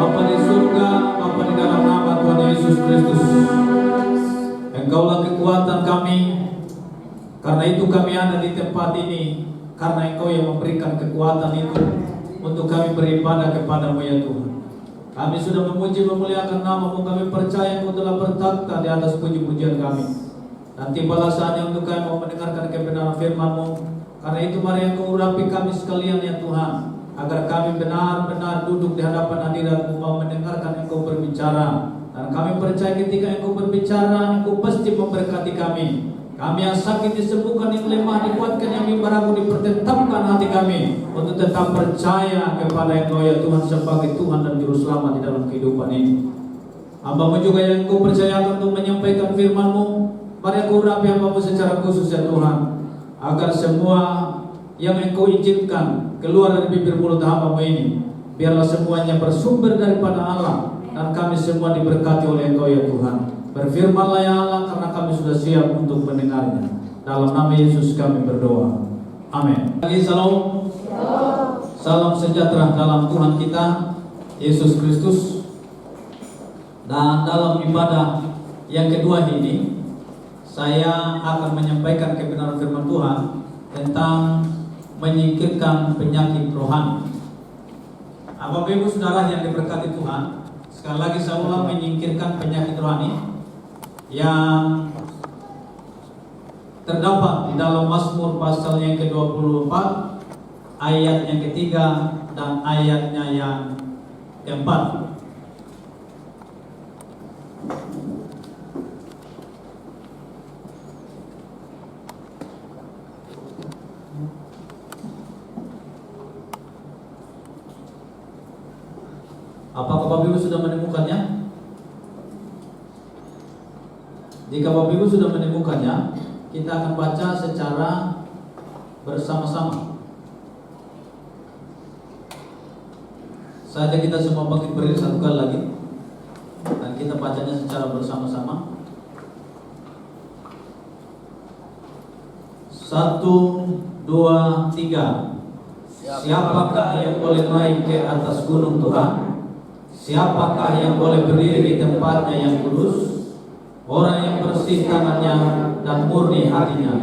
Bapa di surga, Bapa di dalam nama Tuhan Yesus Kristus, Engkaulah kekuatan kami. Karena itu kami ada di tempat ini, karena Engkau yang memberikan kekuatan itu untuk kami beribadah kepadamu ya Tuhan. Kami sudah memuji memuliakan nama-Mu, kami percaya Engkau telah bertakhta di atas puji-pujian kami. Nanti balasannya untuk kami mau mendengarkan kebenaran firman-Mu. Karena itu mari Engkau urapi kami sekalian ya Tuhan, agar kami benar-benar duduk di hadapan hadirat-Mu mau mendengarkan Engkau berbicara. Dan kami percaya ketika Engkau berbicara, Engkau pasti memberkati kami. Kami yang sakit disembuhkan, yang lemah dikuatkan, yang ragu dipertetapkan hati kami untuk tetap percaya kepada Engkau ya Tuhan sebagai Tuhan dan Juru Selamat di dalam kehidupan ini. Hamba-Mu juga yang Engkau percayakan untuk menyampaikan firman-Mu, mari Engkau urapi hamba-Mu secara khusus ya Tuhan, agar semua yang Engkau izinkan keluar dari bibir mulut hamba-Mu ini, biarlah semuanya bersumber daripada Allah, dan kami semua diberkati oleh Engkau ya Tuhan. Berfirmanlah ya Allah, karena kami sudah siap untuk mendengarnya. Dalam nama Yesus kami berdoa. Amin. Lagi salam. Salam sejahtera dalam Tuhan kita Yesus Kristus. Dan dalam ibadah yang kedua ini, saya akan menyampaikan kebenaran firman Tuhan tentang menyingkirkan penyakit rohani. Bapak Ibu Saudara yang diberkati Tuhan, sekali lagi saya ulang, menyingkirkan penyakit rohani yang terdapat di dalam Mazmur pasal yang ke-24 ayat yang ketiga dan ayatnya yang keempat. Apakah Bapak Ibu sudah menemukannya? Jika Bapak Ibu sudah menemukannya, kita akan baca secara bersama-sama. Saja kita semua bangkit berdiri satu kali lagi, dan kita bacanya secara bersama-sama. 1, 2, 3. Siapakah yang boleh naik ke atas gunung Tuhan? Siapakah yang boleh berdiri di tempatnya yang kudus? Orang yang bersih tangannya dan murni hatinya,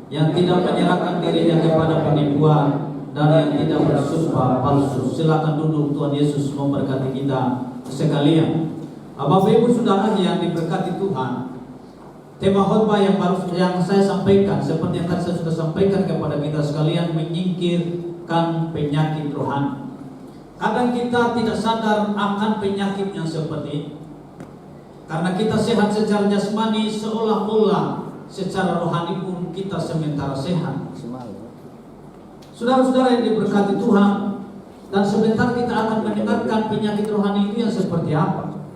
yang tidak menyerahkan dirinya kepada penipuan dan yang tidak bersumpah palsu. Silakan duduk. Tuhan Yesus memberkati kita sekalian. Bapak Ibu Saudara yang diberkati Tuhan, tema khotbah yang saya sampaikan seperti yang tadi saya sudah sampaikan kepada kita sekalian, menyingkirkan penyakit rohani. Kadang kita tidak sadar akan penyakit yang seperti ini. Karena kita sehat secara jasmani, seolah-olah secara rohani pun kita sementara sehat. Saudara-saudara yang diberkati Tuhan, dan sebentar kita akan mendengarkan penyakit rohani itu yang seperti apa.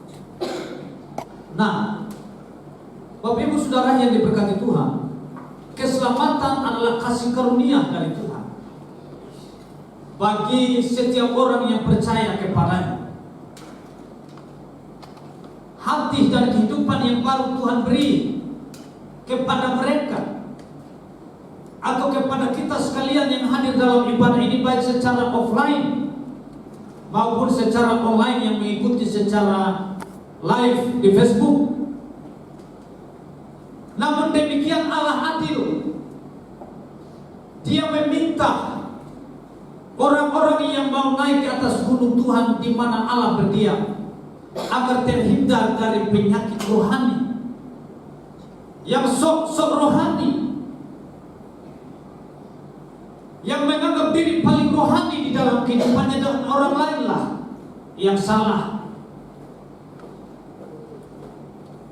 Nah, Bapak Ibu Saudara yang diberkati Tuhan, keselamatan adalah kasih karunia dari Tuhan bagi setiap orang yang percaya kepadanya. Hati dan kehidupan yang baru Tuhan beri kepada mereka atau kepada kita sekalian yang hadir dalam ibadah ini, baik secara offline maupun secara online yang mengikuti secara live di Facebook. Namun demikian Allah adil. Dia meminta orang-orang yang mau naik ke atas gunung Tuhan di mana Allah berdiam, agar terhindar dari penyakit rohani yang sok-sok rohani, yang menganggap diri paling rohani di dalam kehidupannya, dan orang lainlah yang salah.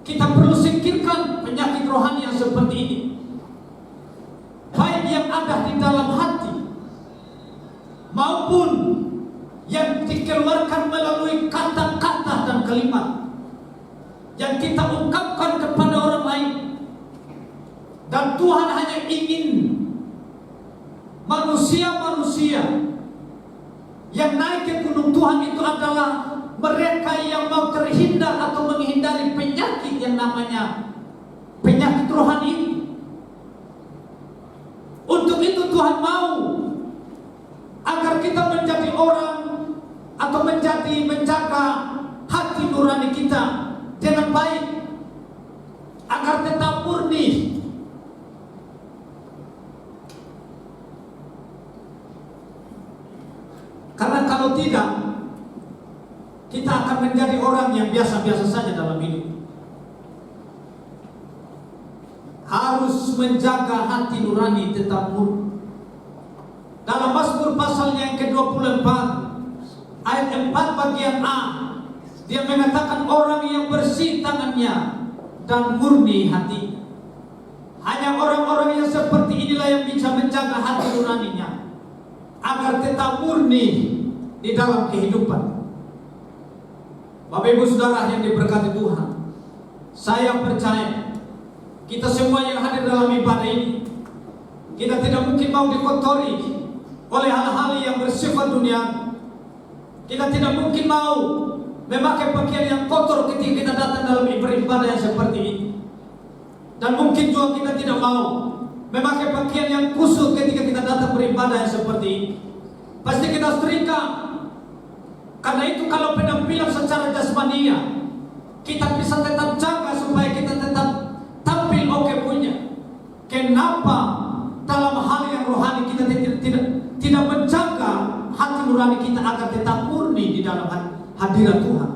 Kita perlu singkirkan penyakit rohani yang seperti ini, baik yang ada di dalam hati maupun yang dikeluarkan melalui kata-kata dan kalimat yang kita ungkapkan kepada orang lain. Dan Tuhan hanya ingin manusia-manusia yang naik ke gunung Tuhan itu adalah mereka yang mau terhindar atau menghindari penyakit yang namanya penyakit rohani. Untuk itu Tuhan mau agar kita menjadi orang atau menjaga hati nurani kita dengan baik agar tetap murni. Karena kalau tidak, kita akan menjadi orang yang biasa-biasa saja dalam hidup. Harus menjaga hati nurani tetap murni. Dalam Mazmur pasal yang ke-24 ayat 4 bagian A, dia mengatakan orang yang bersih tangannya dan murni hati. Hanya orang-orang yang seperti inilah yang bisa menjaga hati nuraninya agar tetap murni di dalam kehidupan. Bapak Ibu Saudara yang diberkati Tuhan, saya percaya kita semua yang hadir dalam ibadah ini, kita tidak mungkin mau dikotori oleh hal-hal yang bersifat dunia. Kita tidak mungkin mau memakai pakaian yang kotor ketika kita datang dalam beribadah yang seperti ini. Dan mungkin juga kita tidak mau memakai pakaian yang kusut ketika kita datang beribadah yang seperti ini. Pasti kita setrika. Karena itu kalau penampilan secara jasmania kita bisa tetap jaga supaya kita tetap tampil oke punya. Kenapa dalam hal yang rohani kita tidak menjaga hati nurani kita agar tetap murni di dalam hadirat Tuhan?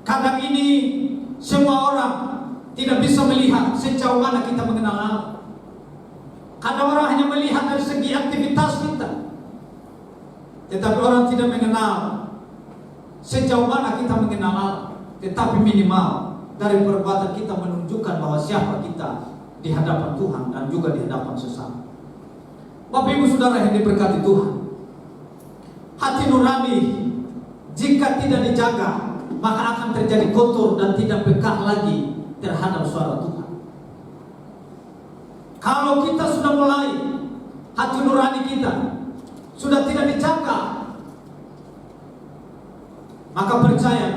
Kadang ini semua orang tidak bisa melihat sejauh mana kita mengenal Allah. Kadang orang hanya melihat dari segi aktivitas kita, tetapi orang tidak mengenal sejauh mana kita mengenal Allah. Tetapi minimal dari perbuatan kita menunjukkan bahwa siapa kita di hadapan Tuhan dan juga di hadapan sesama. Bapak Ibu Saudara yang diberkati Tuhan, hati nurani jika tidak dijaga, maka akan terjadi kotor dan tidak peka lagi terhadap suara Tuhan. Kalau kita sudah mulai hati nurani kita sudah tidak dijaga, maka percaya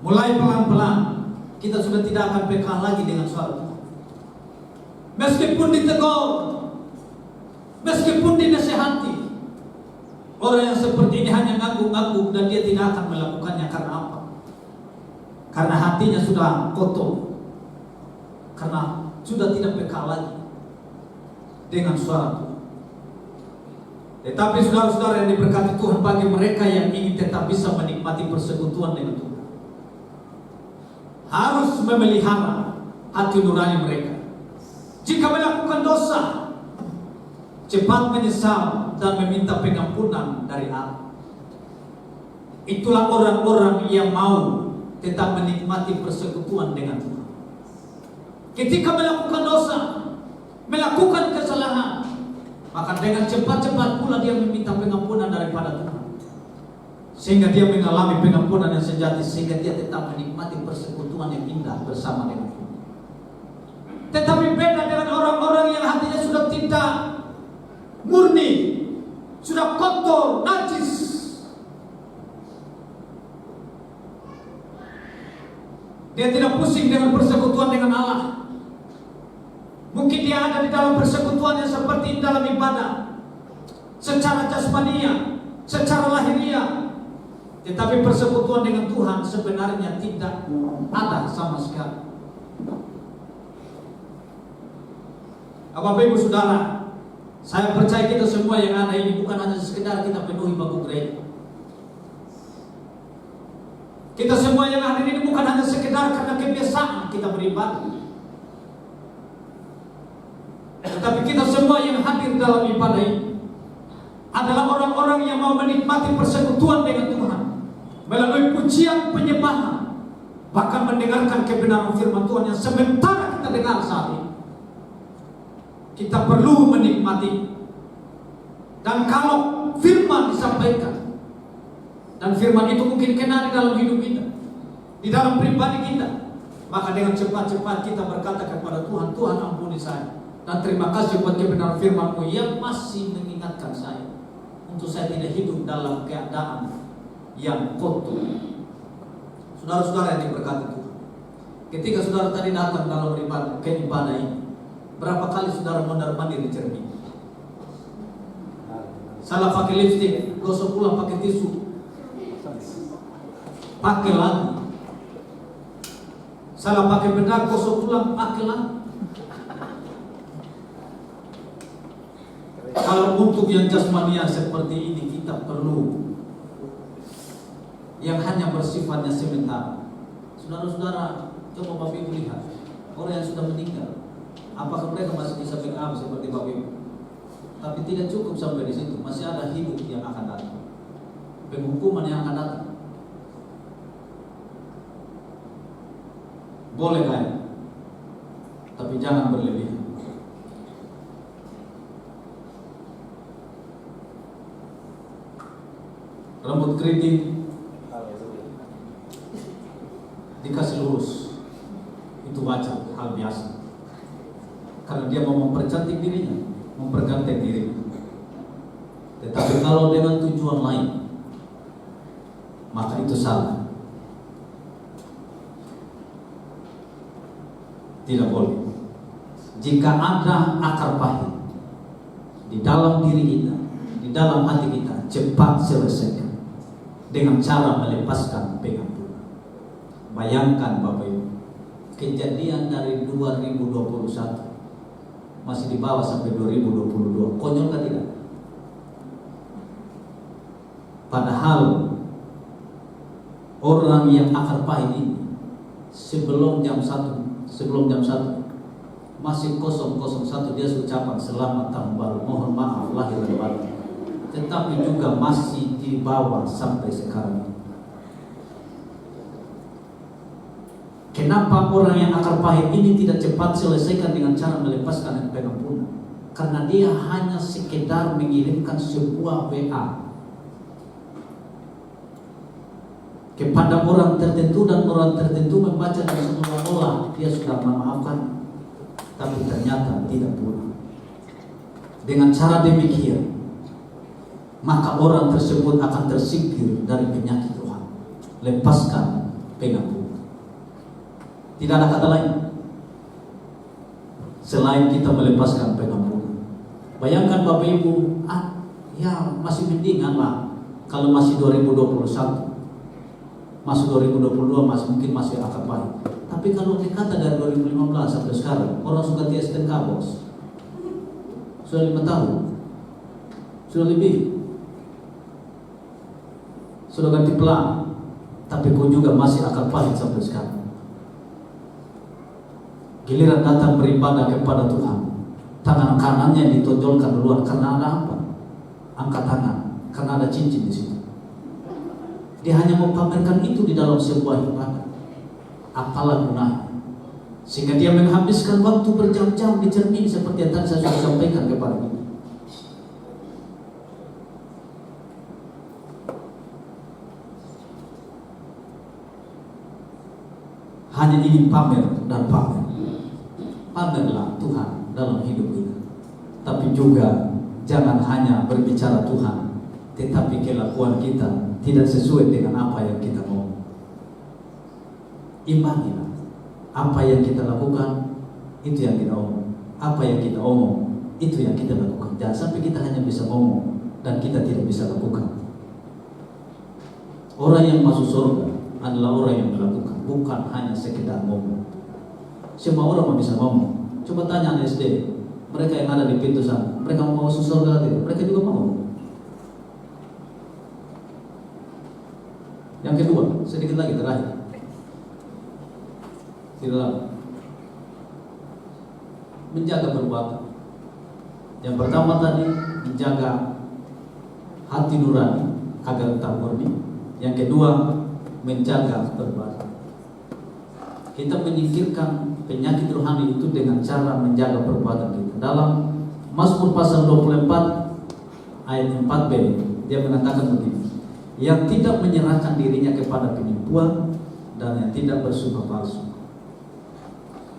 mulai pelan-pelan kita sudah tidak akan peka lagi dengan suara Tuhan. Meskipun ditegur, meskipun dinasihati, orang yang seperti ini hanya ngaku-ngaku dan dia tidak akan melakukannya. Karena apa? Karena hatinya sudah kotor, karena sudah tidak peka lagi dengan suara Tuhan. Tetapi saudara-saudara yang diberkati Tuhan, bagi mereka yang ingin tetap bisa menikmati persekutuan dengan Tuhan, harus memelihara hati nurani mereka. Jika melakukan dosa, cepat menyesal dan meminta pengampunan dari Allah. Itulah orang-orang yang mau tetap menikmati persekutuan dengan Tuhan. Ketika melakukan dosa, melakukan kesalahan, maka dengan cepat-cepat pula dia meminta pengampunan daripada Tuhan, sehingga dia mengalami pengampunan yang sejati, sehingga dia tetap menikmati persekutuan yang indah bersama dengan Tuhan. Tetapi beda dengan orang-orang yang hatinya sudah tidak murni, sudah kotor, najis. Dia tidak pusing dengan persekutuan dengan Allah. Mungkin dia ada di dalam persekutuan yang seperti dalam ibadah, secara jasmania, secara lahiriah, tetapi persekutuan dengan Tuhan sebenarnya tidak ada sama sekali. Bapak Ibu Saudara, saya percaya kita semua yang ada ini bukan hanya sekedar kita penuhi bangku gereja. Kita semua yang hadir ini bukan hanya sekedar karena kebiasaan kita beribadah, tetapi kita semua yang hadir dalam ibadah ini adalah orang-orang yang mau menikmati persekutuan dengan Tuhan melalui pujian, penyembahan, bahkan mendengarkan kebenaran firman Tuhan yang sementara kita dengar saat ini. Kita perlu menikmati. Dan kalau firman disampaikan, dan firman itu mungkin kena di dalam hidup kita, di dalam pribadi kita, maka dengan cepat-cepat kita berkata kepada Tuhan, Tuhan ampuni saya, dan terima kasih buat kebenaran firman-Mu yang masih mengingatkan saya untuk saya tidak hidup dalam keadaan yang kotor. Saudara-saudara yang diberkati Tuhan, ketika saudara tadi datang dalam ibadah ini, Berapa kali saudara mondar-mandir di cermin? Salah pakai lipstick, gosok pulang pakai tisu. Pakai lagi. Salah pakai bedak, gosok pulang, pakai lagi. Kalau untuk yang jasmania seperti ini kita perlu yang hanya bersifatnya sementara. Saudara-saudara, coba Bapak Ibu lihat orang yang sudah meninggal, apakah mereka masih bisa backup seperti Bapak Ibu? Tapi tidak cukup sampai di situ, masih ada hidup yang akan datang, penghukuman yang akan datang. Boleh kaya, tapi jangan berlebihan. Rambut keriting dikasih lurus, itu wajar, hal biasa. Karena dia mau mempercantik dirinya, memperganteng dirinya. Tetapi kalau dengan tujuan lain, maka itu salah. Tidak boleh. Jika ada akar pahit di dalam diri kita, di dalam hati kita, cepat selesaikan dengan cara melepaskan pengampunan. Bayangkan Bapak Ibu, kejadian dari 2021 masih dibawa sampai 2022. Konyol kan tidak? Padahal orang yang akar pahit ini sebelum jam 1 masih 001 dia ucapan selamat tahun baru, mohon maaf lahir dan batin. Tetapi juga masih dibawa sampai sekarang. Kenapa orang yang akar pahit ini tidak cepat selesaikan dengan cara melepaskan pengampunan? Karena dia hanya sekedar mengirimkan sebuah WA kepada orang tertentu, dan orang tertentu membaca dan seolah-olah dia sudah memaafkan, tapi ternyata tidak pula. Dengan cara demikian, maka orang tersebut akan tersingkir dari penyakit Tuhan. Lepaskan pengampunan. Tidak ada kata lain selain kita melepaskan pengampunan. Bayangkan Bapak Ibu, ya masih mendingan lah kalau masih 2021, masuk 2022 mungkin masih akar pahit. Tapi kalau dikata dari 2015 sampai sekarang, orang sudah ganti STNK bos, sudah 5 tahun, sudah lebih, sudah ganti pelan, tapi kau juga masih akar pahit sampai sekarang. Giliran datang beribadah kepada Tuhan, tangan kanannya ditonjolkan duluan karena ada apa? Angkat tangan, karena ada cincin di situ. Dia hanya memamerkan itu di dalam sebuah ibadah. Apalah gunanya? Sehingga dia menghabiskan waktu berjam-jam di cermin seperti yang tadi saya sudah sampaikan kepada kita. Hanya ingin pamer dan pamer. Pamerlah Tuhan dalam hidup kita, tapi juga jangan hanya berbicara Tuhan, tetapi kelakuan kita tidak sesuai dengan apa yang kita mau. Imbangilah apa yang kita lakukan, itu yang kita omong. Apa yang kita omong, itu yang kita lakukan. Jangan sampai kita hanya bisa ngomong dan kita tidak bisa lakukan. Orang yang masuk surga adalah orang yang melakukan, bukan hanya sekedar ngomong. Semua orang bisa ngomong. Coba tanya anak SD, mereka yang ada di pintu sana, mereka mau masuk surga tidak? Mereka juga mau. Yang kedua, sedikit lagi terakhir. Tidak menjaga perbuatan. Yang pertama tadi menjaga hati nurani agar tetap murni. Yang kedua menjaga perbuatan. Kita menyingkirkan penyakit rohani itu dengan cara menjaga perbuatan kita. Dalam Mazmur pasal 24 ayat 4b, dia mengatakan begini: yang tidak menyerahkan dirinya kepada penipuan dan yang tidak bersumpah palsu.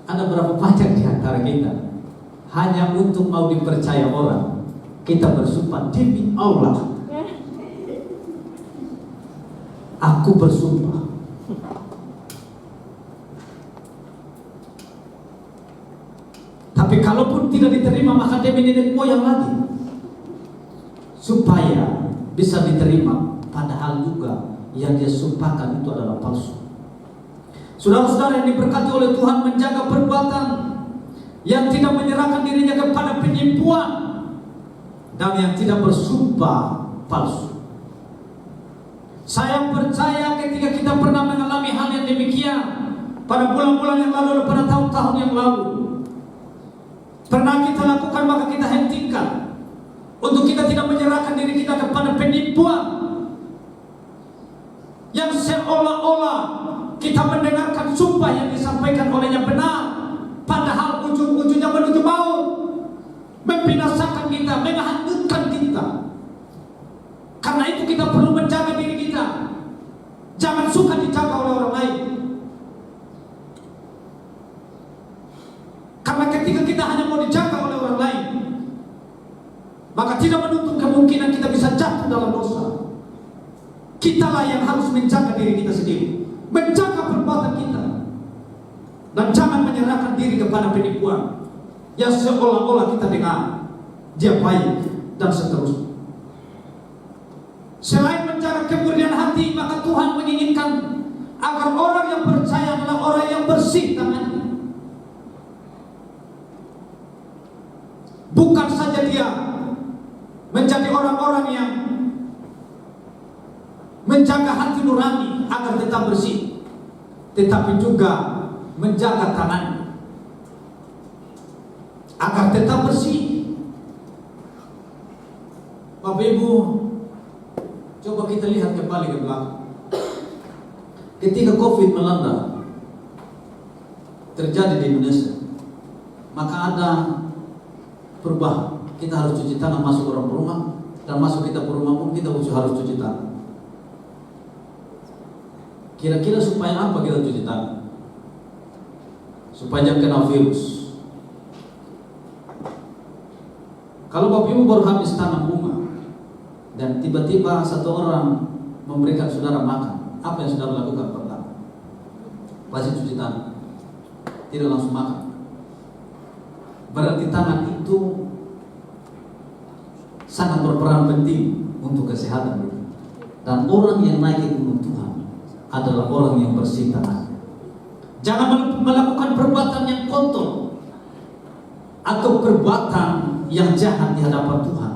Ada berapa banyak di antara kita hanya untuk mau dipercaya orang, kita bersumpah demi Allah, aku bersumpah. Tapi Kalaupun tidak diterima, maka dia nenek moyang lagi supaya bisa diterima, padahal juga yang dia sumpahkan itu adalah palsu. Saudara-saudara yang diberkati oleh Tuhan, menjaga perbuatan yang tidak menyerahkan dirinya kepada penipuan dan yang tidak bersumpah palsu. Saya percaya ketika kita pernah mengalami hal yang demikian pada bulan-bulan yang lalu, pada tahun-tahun yang lalu, pernah kita lakukan, maka kita hentikan untuk kita tidak menyerahkan diri kita kepada penipuan yang seolah-olah kita mendengarkan sumpah yang disampaikan olehnya benar, padahal ujung-ujungnya menuju maut, membinasakan kita, menghanyutkan kita. Karena itu kita perlu menjaga diri kita. Jangan suka dijaga oleh orang lain. Karena ketika kita hanya mau dijaga oleh orang lain, maka tidak menutup kemungkinan kita bisa jatuh dalam dosa. Kitalah yang harus menjaga diri kita sendiri, menjaga perbuatan kita, dan jangan menyerahkan diri kepada penipuan yang seolah-olah kita dengar dia baik dan seterusnya. Selain menjaga kemurnian hati, maka Tuhan menginginkan agar orang yang percaya adalah orang yang bersih tangannya. Bukan saja dia menjadi orang-orang yang menjaga hati nurani agar tetap bersih, tetapi juga menjaga tangannya agar tetap bersih. Bapak Ibu, coba kita lihat kembali ke belakang. Ketika COVID melanda terjadi di Indonesia, maka ada perubahan. Kita harus cuci tangan masuk orang rumah, dan masuk kita ke rumah pun kita harus cuci tangan. Kira-kira supaya apa kita cuci tangan? Supaya jangan kena virus. Kalau Bapak Ibu baru habis tanam bunga dan tiba-tiba satu orang memberikan saudara makan, apa yang saudara lakukan pertama? Pasti cuci tangan, tidak langsung makan. Berarti tangan itu sangat berperan penting untuk kesehatan kita. Dan orang yang naik ke gunung Tuhan adalah orang yang bersih tangannya. Jangan melakukan perbuatan yang kotor atau perbuatan yang jahat di hadapan Tuhan,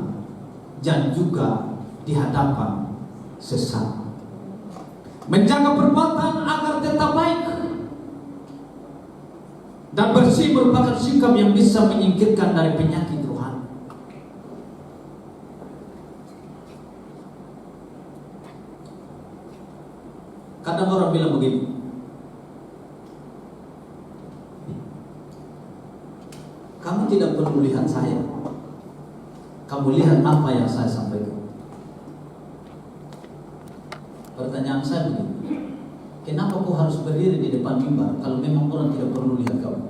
dan juga di hadapan sesama. Menjaga perbuatan agar tetap baik dan bersih merupakan sikap yang bisa menyingkirkan dari penyakit rohani. Kadang orang bilang begini, kamu tidak perlu lihat saya, kamu lihat apa yang saya sampaikan. Pertanyaan saya begini, kenapa kau harus berdiri di depan mimbar kalau memang orang tidak perlu lihat kamu?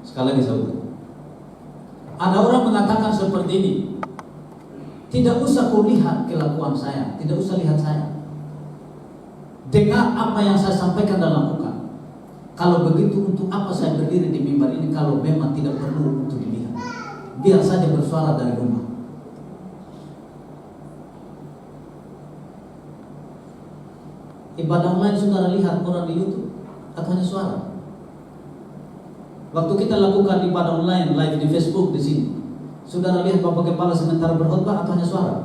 Sekali lagi saudara, ada orang mengatakan seperti ini, tidak usah kau lihat kelakuan saya, tidak usah lihat saya, dengar apa yang saya sampaikan dan lakukan. Kalau begitu, untuk apa saya berdiri di mimbar ini kalau memang tidak perlu untuk dilihat? Biar saja bersuara dari rumah. Ibadah online saudara lihat orang di YouTube atau hanya suara? Waktu kita lakukan ibadah online live di Facebook di sini, saudara lihat Bapak Kepala sementara berkhotbah atau hanya suara?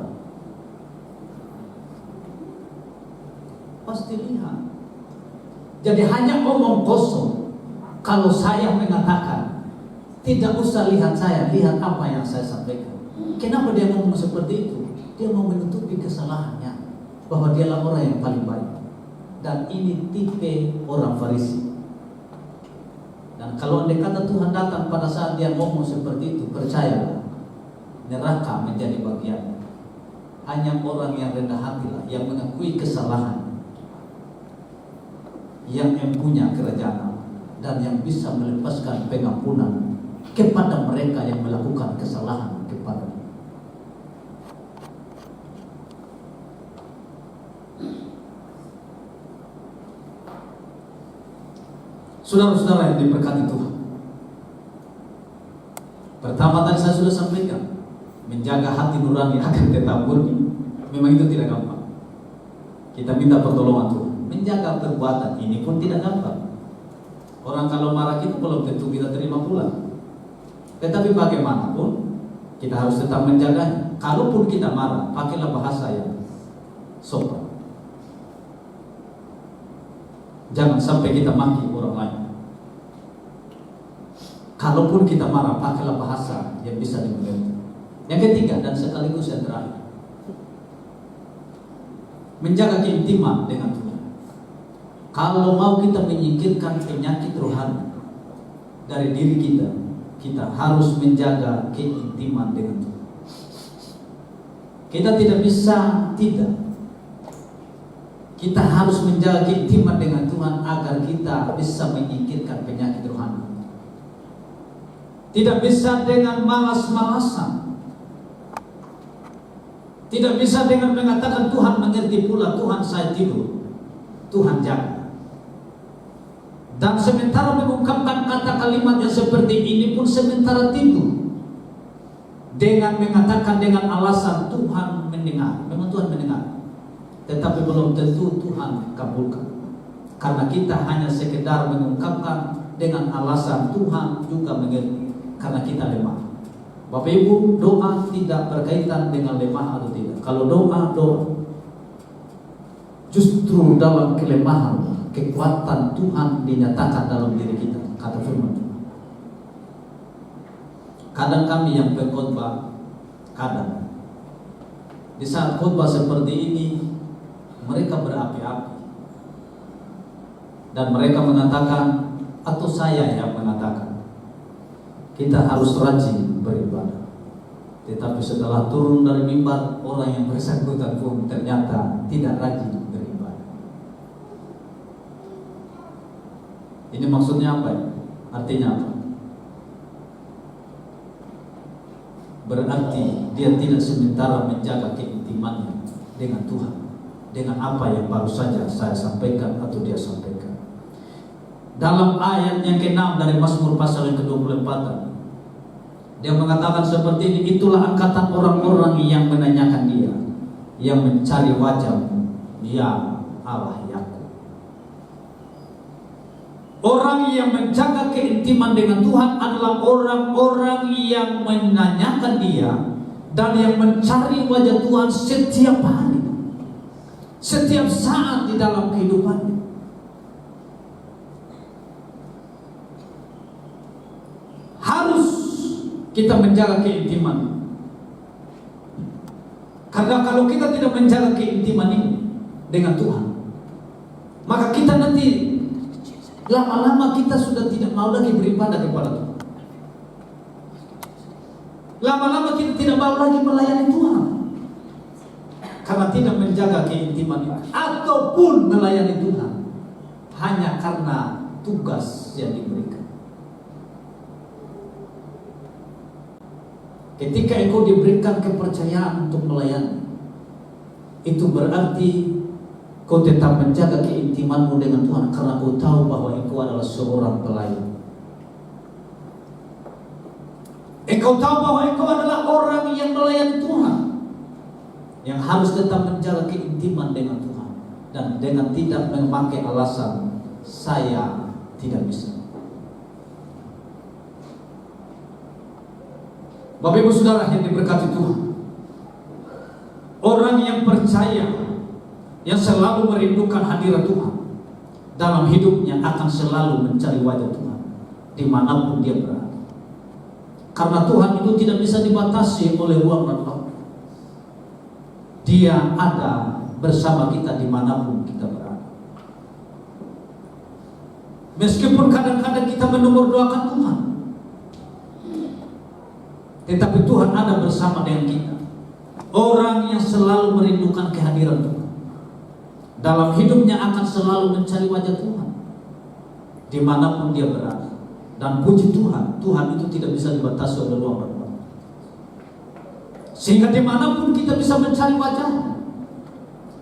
Pasti lihat. Jadi hanya omong kosong. Kalau saya mengatakan tidak usah lihat saya, lihat apa yang saya sampaikan. Kenapa dia ngomong seperti itu? Dia mau menutupi kesalahannya, bahwa dialah orang yang paling baik. Dan ini tipe orang Farisi. Dan kalau andai kata Tuhan datang pada saat dia ngomong seperti itu, percayalah, neraka menjadi bagian. Hanya orang yang rendah hatilah, yang mengakui kesalahan, yang mempunyai kerajaan, dan yang bisa melepaskan pengampunan kepada mereka yang melakukan kesalahan kepada. Saudara-saudara yang diberkati Tuhan, saya sudah sampaikan, menjaga hati nurani agar tetap murni, memang itu tidak gampang. Kita minta pertolongan Tuhan. Menjaga perbuatan ini pun tidak gampang. Orang kalau marah kita belum tentu kita terima pula. Tetapi bagaimanapun kita harus tetap menjaganya. Kalaupun kita marah, pakailah bahasa yang sopan. Jangan sampai kita maki orang lain. Kalaupun kita marah, pakailah bahasa yang bisa dimengerti. Yang ketiga dan sekaligus yang terakhir, menjaga keintiman dengan Tuhan. Kalau mau kita menyingkirkan penyakit rohani dari diri kita, kita harus menjaga keintiman dengan Tuhan. Kita tidak bisa tidak. Kita harus menjaga keintiman dengan Tuhan agar kita bisa menyingkirkan penyakit rohani. Tidak bisa dengan malas-malasan. Tidak bisa dengan mengatakan Tuhan mengerti pula, Tuhan saya tidur, Tuhan jaga. Dan sementara mengungkapkan kata kalimat yang seperti ini pun sementara tidur, dengan mengatakan dengan alasan Tuhan mendengar. Memang Tuhan mendengar, tetapi belum tentu Tuhan kabulkan. Karena kita hanya sekedar mengungkapkan dengan alasan Tuhan juga mengerti, karena kita lemah. Bapak Ibu, doa tidak berkaitan dengan lemah atau tidak. Kalau doa, justru dalam kelemahan, kekuatan Tuhan dinyatakan dalam diri kita, kata firman Tuhan. Kadang kami yang berkhotbah, kadang di saat khotbah seperti ini mereka berapi-api dan mereka mengatakan, atau saya yang mengatakan, kita harus rajin beribadah. Tetapi setelah turun dari mimbar, orang yang bersangkutan pun ternyata tidak rajin beribadah. Ini maksudnya apa ya? Artinya apa? Berarti dia tidak sementara menjaga keintimannya dengan Tuhan, dengan apa yang baru saja saya sampaikan atau dia sampaikan. Dalam ayat yang ke-6 dari Mazmur pasal yang ke-24, dia mengatakan seperti ini, itulah angkatan orang-orang yang menanyakan dia, yang mencari wajah-Mu, ya Allah Yakub. Orang yang menjaga keintiman dengan Tuhan adalah orang-orang yang menanyakan dia dan yang mencari wajah Tuhan setiap hari, setiap saat di dalam kehidupannya. Harus kita menjaga keintiman. Karena kalau kita tidak menjaga keintiman ini dengan Tuhan, maka kita nanti lama-lama kita sudah tidak mau lagi beribadah kepada Tuhan. Lama-lama kita tidak mau lagi melayani Tuhan, karena tidak menjaga keintiman ini, ataupun melayani Tuhan hanya karena tugas yang diberikan. Ketika engkau diberikan kepercayaan untuk melayani, itu berarti kau tetap menjaga keintimanmu dengan Tuhan, karena kau tahu bahwa engkau adalah seorang pelayan. Engkau tahu bahwa engkau adalah orang yang melayani Tuhan, yang harus tetap menjaga keintiman dengan Tuhan, dan dengan tidak memakai alasan saya tidak bisa. Bapak Ibu Saudara yang diberkati Tuhan, orang yang percaya, yang selalu merindukan hadirat Tuhan dalam hidupnya, akan selalu mencari wajah Tuhan dimanapun dia berada. Karena Tuhan itu tidak bisa dibatasi oleh ruang dan waktu. Dia ada bersama kita dimanapun kita berada. Meskipun kadang-kadang kita menomorduakan Tuhan, tetapi Tuhan ada bersama dengan kita. Orang yang selalu merindukan kehadiran Tuhan dalam hidupnya akan selalu mencari wajah Tuhan dimanapun dia berada. Dan puji Tuhan, Tuhan itu tidak bisa dibatasi oleh ruang dan waktu, sehingga dimanapun kita bisa mencari wajah,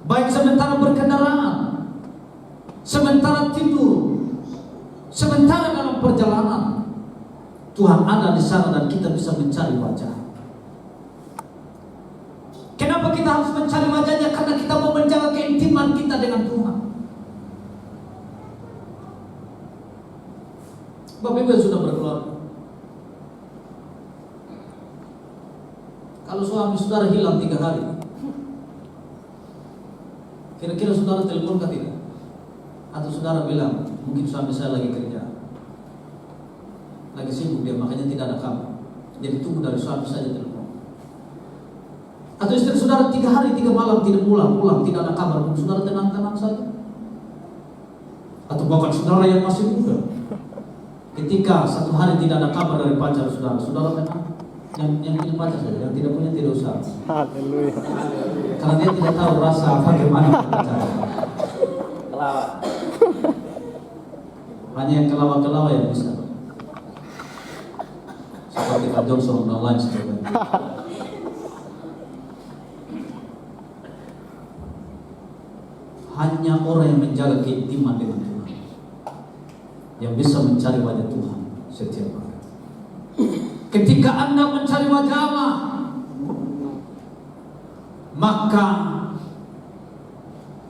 baik sementara berkendaraan, sementara tidur, sementara dalam perjalanan, Tuhan ada di sana dan kita bisa mencari wajah. Kenapa kita harus mencari wajahnya? Karena kita mau menjaga keintiman kita dengan Tuhan. Bapak Ibu yang sudah berkeluarga, kalau suami saudara hilang 3 hari, kira-kira saudara telepon ke tidak? Atau saudara bilang, mungkin suami saya lagi kerja, lagi sibuk dia, makanya tidak ada kabar. Jadi tunggu dari suami saja telepon. Atau istri saudara 3 hari 3 malam tidak pulang, tidak ada kabar, saudara tenang-tenang saja. Atau bahkan saudara yang masih muda, ketika 1 hari tidak ada kabar dari pacar saudara, saudara tenang. Yang punya pacar saja, yang tidak punya tidak usah. Haleluya. Karena dia tidak tahu rasa bagaimana pacaran. Hanya yang kelawa-kelawa yang bisa. Seperti Kak Johnson online sebenarnya. Hanya orang yang menjaga keintiman dengan Tuhan yang bisa mencari wajah Tuhan setiap hari. Ketika Anda mencari wajah Allah, maka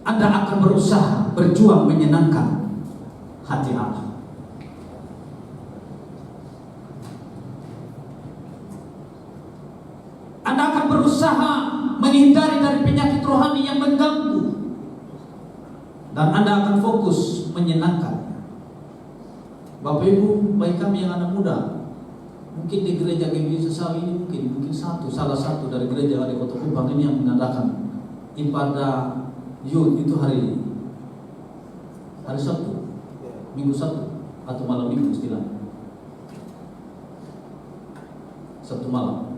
Anda akan berusaha berjuang menyenangkan hati Allah. Anda akan berusaha menghindari dari penyakit rohani yang mengganggu, dan Anda akan fokus menyenangkan. Bapak Ibu, baik kami yang anak muda, mungkin di gereja GBI Sesawi ini mungkin salah satu dari gereja di Kota Kupang ini yang mengadakan ibadah youth itu hari Sabtu, Minggu Sabtu atau malam Minggu istilahnya, Sabtu malam.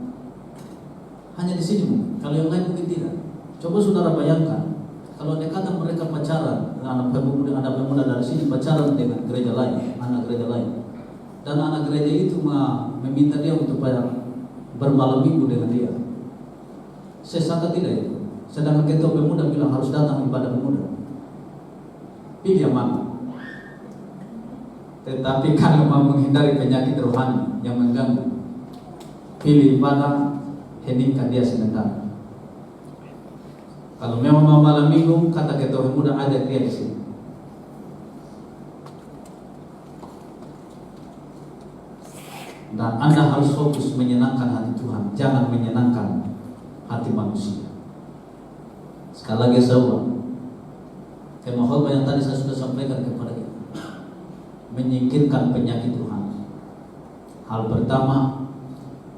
Hanya di sini, kalau yang lain mungkin tidak. Coba saudara bayangkan, kalau dekatan mereka pacaran, anak pemuda dari sini pacaran dengan gereja lain, anak gereja lain, dan anak gereja itu meminta dia untuk bermalam minggu dengan dia. Saya sangka tidak itu. Sedangkan ketua pemuda bilang harus datang ibadah pemuda. Pilih yang mana? Tetapi kalau mau menghindari penyakit rohani yang mengganggu, pilih ibadah, heningkan dia sebentar. Kalau memang mau malam minggu, kata ketua pemuda, ajak dia di sini. Dan Anda harus fokus menyenangkan hati Tuhan, jangan menyenangkan hati manusia. Sekali lagi saya ulang, tema khotbah yang tadi saya sudah sampaikan kepada kita, menyingkirkan penyakit rohani. Hal pertama,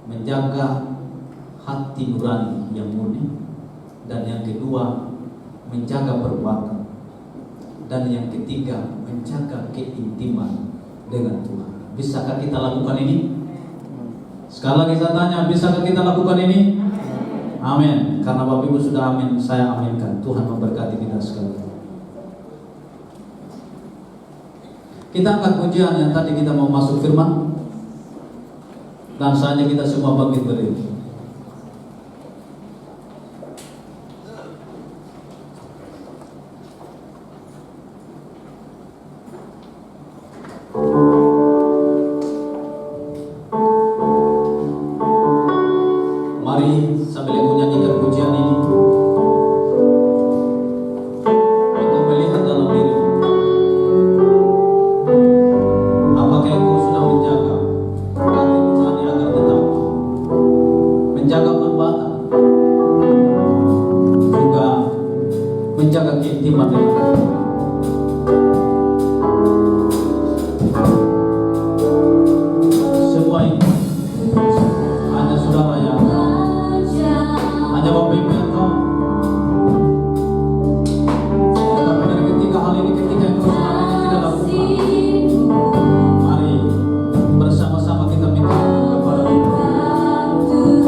menjaga hati nurani yang murni, dan yang kedua, menjaga perbuatan, dan yang ketiga, menjaga keintiman dengan Tuhan. Bisakah kita lakukan ini? Sekali lagi saya tanya, bisakah kita lakukan ini? Amin. Karena Bapak Ibu sudah amin, saya aminkan. Tuhan memberkati kita sekalian. Kita angkat pujian yang tadi kita mau masuk firman, dan saatnya kita semua bangkit berdiri. Mari sambil aku nyanyikan pujian ini untuk melihat dalam diri. Apakah engkau sudah menjaga hati nurani agar tetap menjaga perbuatan, juga menjaga keintiman dengan Tuhan. Semua ini hanya saudara yang hanya Bapak Ibu yang tahu. Tetapi dari ketiga hal ini, ketika engkau saudara ini tidak lakukan, mari bersama-sama kita minta kepada Tuhan. Yesus.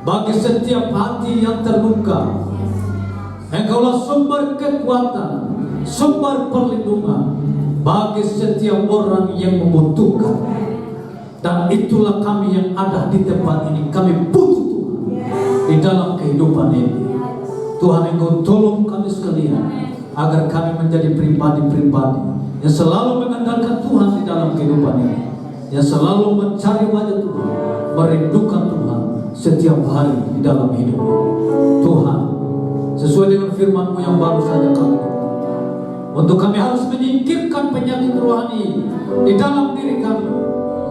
bagi setiap hati yang terluka. Engkaulah sumber kekuatan, sumber perlindungan bagi setiap orang yang membutuhkan. Dan itulah kami yang ada di tempat ini. Kami butuh Tuhan di dalam kehidupan ini. Tuhan, Engkau tolong kami sekalian agar kami menjadi pribadi-pribadi yang selalu mengandalkan Tuhan di dalam kehidupan ini, yang selalu mencari wajah Tuhan, merindukan Tuhan setiap hari di dalam hidup ini. Tuhan, sesuai dengan firman-Mu yang baru saja kami, untuk kami harus menyingkirkan penyakit rohani di dalam diri kami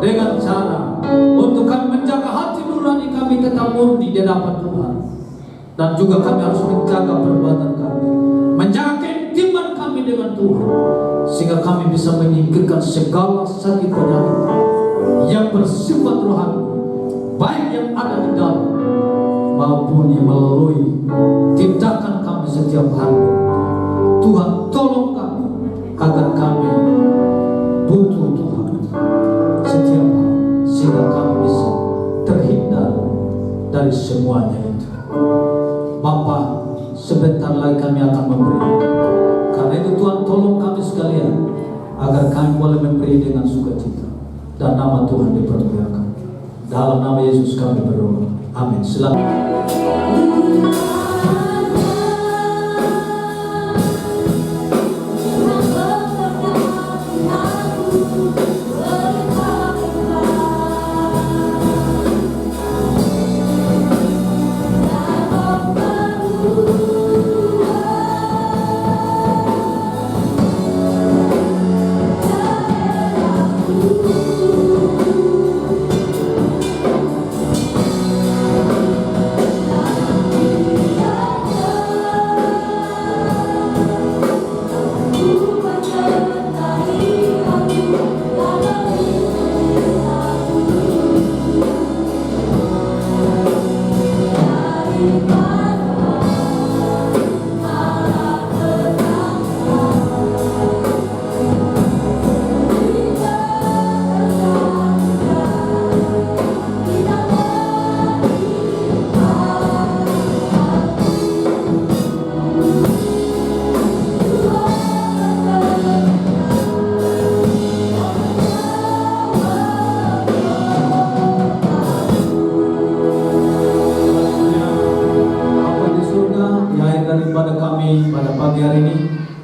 dengan cara untuk kami menjaga hati nurani kami tetap murni di hadapan Tuhan. Dan juga kami harus menjaga perbuatan kami, menjaga keintiman kami dengan Tuhan, sehingga kami bisa menyingkirkan segala sakit penyakit yang bersifat rohani, baik yang ada di dalam maupun yang melalui tindakan kami setiap hari. Tuhan, tolong kami agar kami butuh Tuhan setiap hari, sehingga kami bisa terhindar dari semuanya itu. Bapa, sebentar lagi kami akan memberi. Karena itu Tuhan, tolong kami sekalian agar kami boleh memberi dengan sukacita dan nama Tuhan dipermuliakan. Dalam nama Yesus kami berdoa. Amin. Silakan.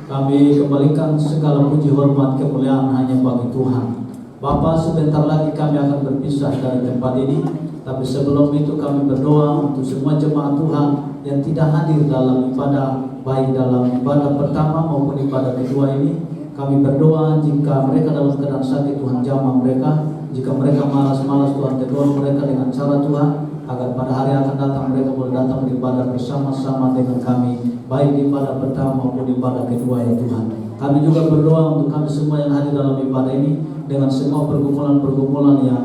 Kami kembalikan segala puji hormat kemuliaan hanya bagi Tuhan. Bapa, sebentar lagi kami akan berpisah dari tempat ini, tapi sebelum itu kami berdoa untuk semua jemaat Tuhan yang tidak hadir dalam ibadah, baik dalam ibadah pertama maupun ibadah kedua ini. Kami berdoa jika mereka dalam keadaan sakit, Tuhan jamah mereka. Jika mereka malas-malas, Tuhan tegur mereka dengan cara Tuhan, agar pada hari akan datang mereka boleh datang beribadah bersama-sama dengan kami, baik di ibadah pertama maupun ibadah kedua ya Tuhan. Kami juga berdoa untuk kami semua yang hadir dalam ibadah ini, dengan semua pergumulan-pergumulan yang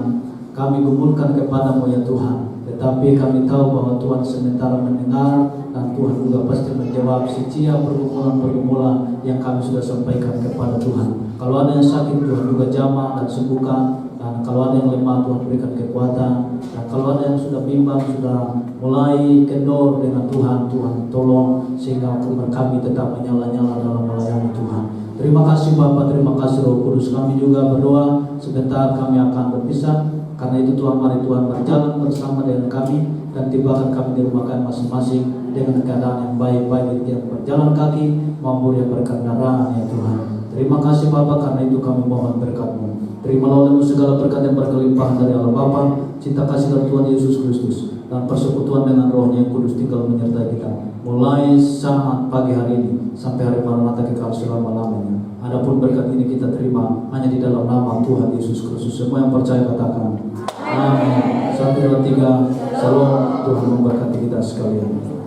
kami gumulkan kepadamu ya Tuhan. Tetapi kami tahu bahwa Tuhan sementara mendengar, dan Tuhan juga pasti menjawab setiap pergumulan-pergumulan yang kami sudah sampaikan kepada Tuhan. Kalau ada yang sakit, Tuhan juga jamah dan sembuhkan. Dan kalau ada yang lemah, Tuhan berikan kekuatan. Dan kalau ada yang sudah bimbang, sudah mulai kendor dengan Tuhan, Tuhan tolong sehingga umur kami tetap menyala-nyala dalam melayani Tuhan. Terima kasih Bapa, terima kasih Roh Kudus. Kami juga berdoa sebentar kami akan berpisah. Karena itu Tuhan, mari Tuhan berjalan bersama dengan kami dan tibakan kami di rumah kami masing-masing dengan keadaan yang baik-baik, yang berjalan kaki maupun yang berkendaraan ya Tuhan. Terima kasih Bapa, karena itu kami mohon berkat-Mu. Terimalah oleh-Mu segala berkat yang berkelimpahan dari Allah Bapa, cinta kasih dari Tuhan Yesus Kristus, dan persekutuan dengan Roh-Nya yang kudus tinggal menyertai kita, mulai saat pagi hari ini sampai hari Maranatha kekal selama-lamanya. Adapun berkat ini kita terima hanya di dalam nama Tuhan Yesus Kristus. Semua yang percaya katakan amin. 1, 2, 3. Salam. Tuhan memberkati kita sekalian.